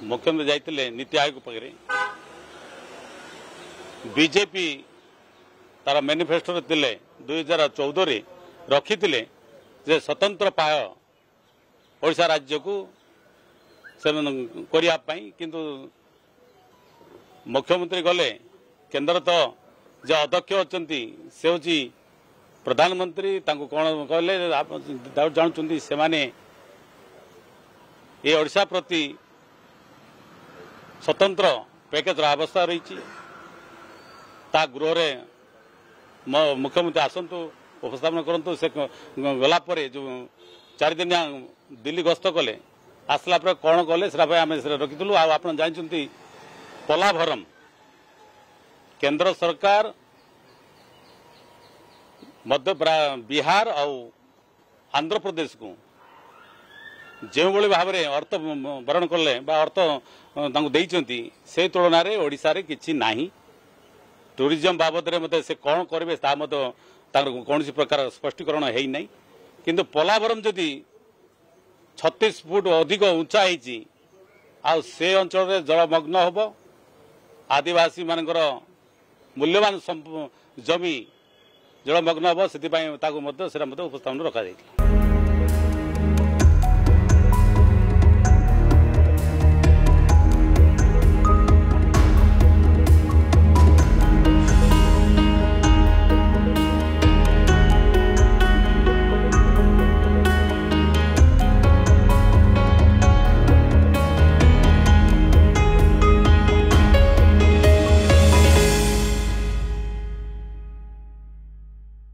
मुख्यमंत्री जाइए नीति आयोग पाखे बीजेपी तार मैनिफेस्टो थे 2014 रखी जे स्वतंत्र पाय ओडिशा राज्य को करने किंतु मुख्यमंत्री गले केंद्र तो जो अध्यक्ष अच्छा से हूँ प्रधानमंत्री कौन कहले जानते से माने ये ओडिशा प्रति स्वतंत्र पैकेज अवस्था रही गृह मुख्यमंत्री आसतु उपस्थापन करूँ से गला जो 4 दिनिया दिल्ली गस्त कले आसला कौन कले से रखी आप जानते पोलाभरम केंद्र सरकार मध्य बिहार और आंध्र प्रदेश को जो भाव में अर्थ बरण कले अर्थ देइचंती से तुलन में ओडिशा रे किछि नाही टूरिज्म बाबद में मत से कौन करेंगे कौन प्रकार स्पष्टीकरण है ना किंतु पोलाभरम जदि 36 फुट अधिक उंचा हो से अंचल जलमग्न हम आदिवासी मानकर मूल्यवान जमी जलमग्न हम से उपस्थापन रखा